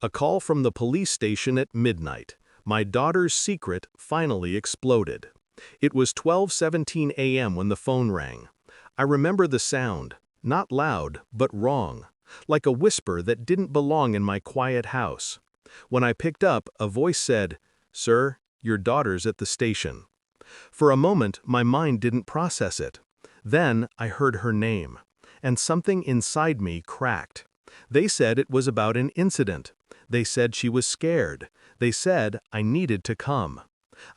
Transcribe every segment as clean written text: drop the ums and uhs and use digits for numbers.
A call from the police station at midnight. My daughter's secret finally exploded. It was 12:17 a.m. when the phone rang. I remember the sound, not loud, but wrong, like a whisper that didn't belong in my quiet house. When I picked up, a voice said, "Sir, your daughter's at the station." For a moment, my mind didn't process it. Then I heard her name, and something inside me cracked. They said it was about an incident. They said she was scared. They said I needed to come.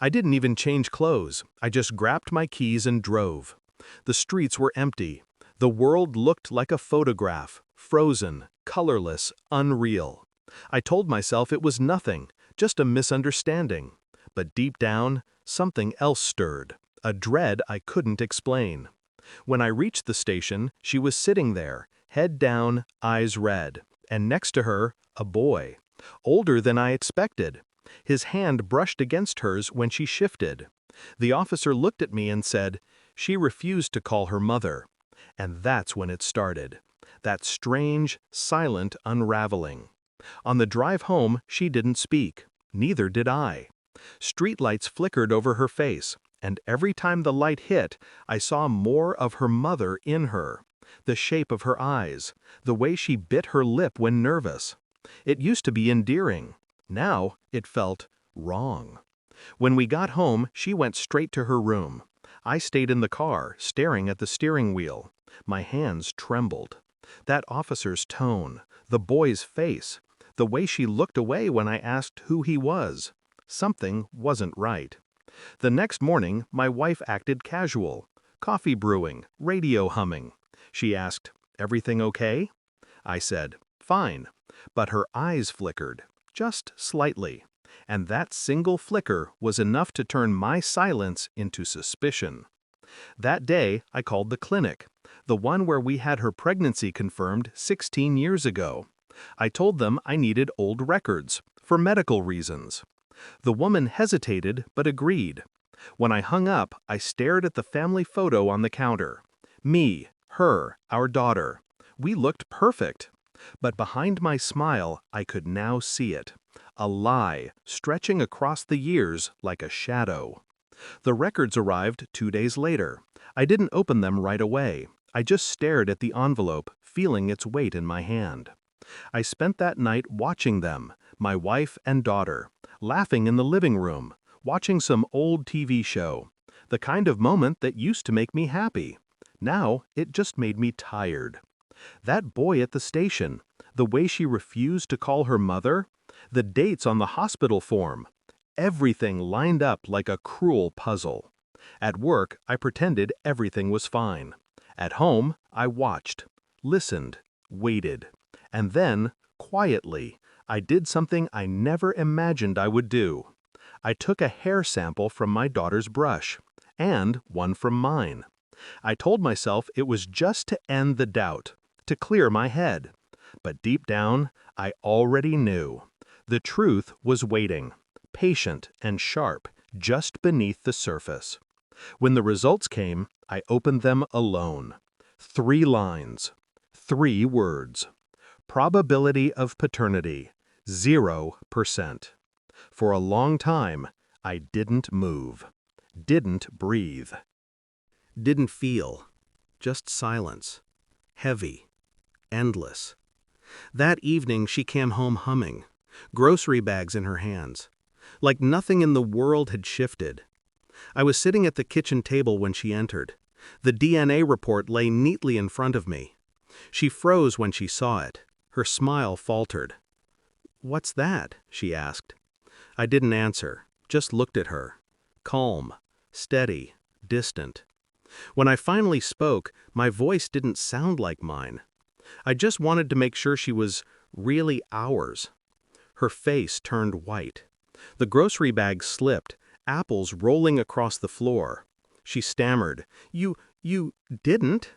I didn't even change clothes. I just grabbed my keys and drove. The streets were empty. The world looked like a photograph, frozen, colorless, unreal. I told myself it was nothing, just a misunderstanding. But deep down, something else stirred, a dread I couldn't explain. When I reached the station, she was sitting there, head down, eyes red, and next to her, a boy, older than I expected. His hand brushed against hers when she shifted. The officer looked at me and said, "She refused to call her mother." And that's when it started. That strange, silent unraveling. On the drive home, she didn't speak. Neither did I. Streetlights flickered over her face, and every time the light hit, I saw more of her mother in her. The shape of her eyes, the way she bit her lip when nervous. It used to be endearing. Now it felt wrong. When we got home, she went straight to her room. I stayed in the car, staring at the steering wheel. My hands trembled. That officer's tone, the boy's face, the way she looked away when I asked who he was. Something wasn't right. The next morning, my wife acted casual. Coffee brewing, radio humming. She asked, "Everything okay?" I said, "Fine." But her eyes flickered, just slightly. And that single flicker was enough to turn my silence into suspicion. That day, I called the clinic, the one where we had her pregnancy confirmed 16 years ago. I told them I needed old records, for medical reasons. The woman hesitated but agreed. When I hung up, I stared at the family photo on the counter. Me, her, our daughter. We looked perfect. But behind my smile, I could now see it. A lie, stretching across the years like a shadow. The records arrived 2 days later. I didn't open them right away. I just stared at the envelope, feeling its weight in my hand. I spent that night watching them, my wife and daughter, laughing in the living room, watching some old TV show. The kind of moment that used to make me happy. Now, it just made me tired. That boy at the station, the way she refused to call her mother, the dates on the hospital form, everything lined up like a cruel puzzle. At work, I pretended everything was fine. At home, I watched, listened, waited. And then, quietly, I did something I never imagined I would do. I took a hair sample from my daughter's brush, and one from mine. I told myself it was just to end the doubt, to clear my head. But deep down, I already knew. The truth was waiting, patient and sharp, just beneath the surface. When the results came, I opened them alone. 3 lines, 3 words. Probability of paternity, 0%. For a long time, I didn't move, didn't breathe. Didn't feel, just silence. Heavy, endless. That evening she came home humming, grocery bags in her hands. Like nothing in the world had shifted. I was sitting at the kitchen table when she entered. The DNA report lay neatly in front of me. She froze when she saw it. Her smile faltered. "What's that?" she asked. I didn't answer, just looked at her. Calm, steady, distant. When I finally spoke, my voice didn't sound like mine. I just wanted to make sure she was really ours. Her face turned white. The grocery bag slipped, apples rolling across the floor. She stammered, You didn't?"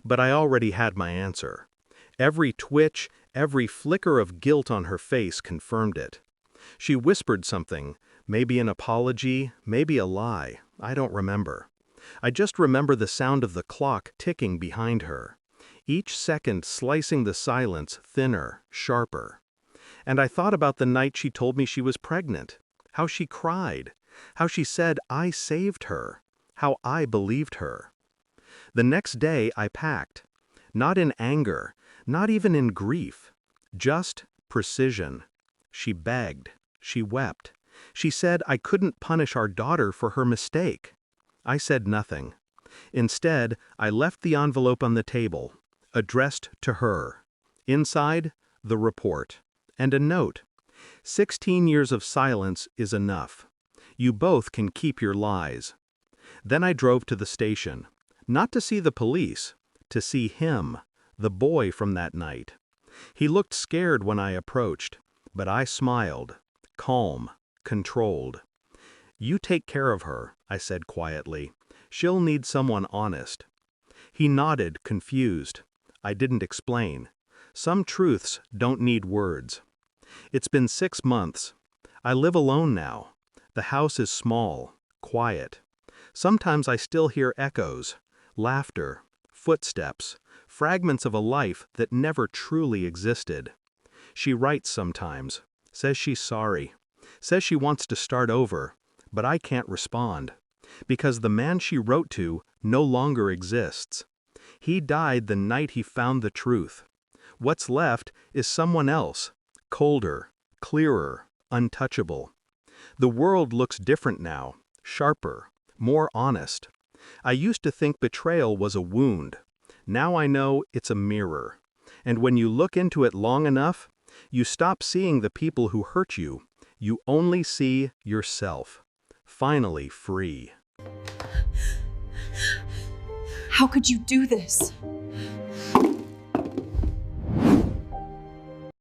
But I already had my answer. Every twitch, every flicker of guilt on her face confirmed it. She whispered something, maybe an apology, maybe a lie, I don't remember. I just remember the sound of the clock ticking behind her, each second slicing the silence thinner, sharper. And I thought about the night she told me she was pregnant, how she cried, how she said I saved her, how I believed her. The next day I packed, not in anger, not even in grief, just precision. She begged, she wept. She said I couldn't punish our daughter for her mistake. I said nothing. Instead, I left the envelope on the table, addressed to her. Inside, the report, and a note. 16 years of silence is enough. You both can keep your lies. Then I drove to the station, not to see the police, to see him, the boy from that night. He looked scared when I approached, but I smiled, calm, controlled. You take care of her, I said quietly. She'll need someone honest. He nodded, confused. I didn't explain. Some truths don't need words. It's been 6 months. I live alone now. The house is small, quiet. Sometimes I still hear echoes, laughter, footsteps, fragments of a life that never truly existed. She writes sometimes, says she's sorry, says she wants to start over, but I can't respond, because the man she wrote to no longer exists. He died the night he found the truth. What's left is someone else, colder, clearer, untouchable. The world looks different now, sharper, more honest. I used to think betrayal was a wound. Now I know it's a mirror. And when you look into it long enough, you stop seeing the people who hurt you. You only see yourself. Finally free. How could you do this?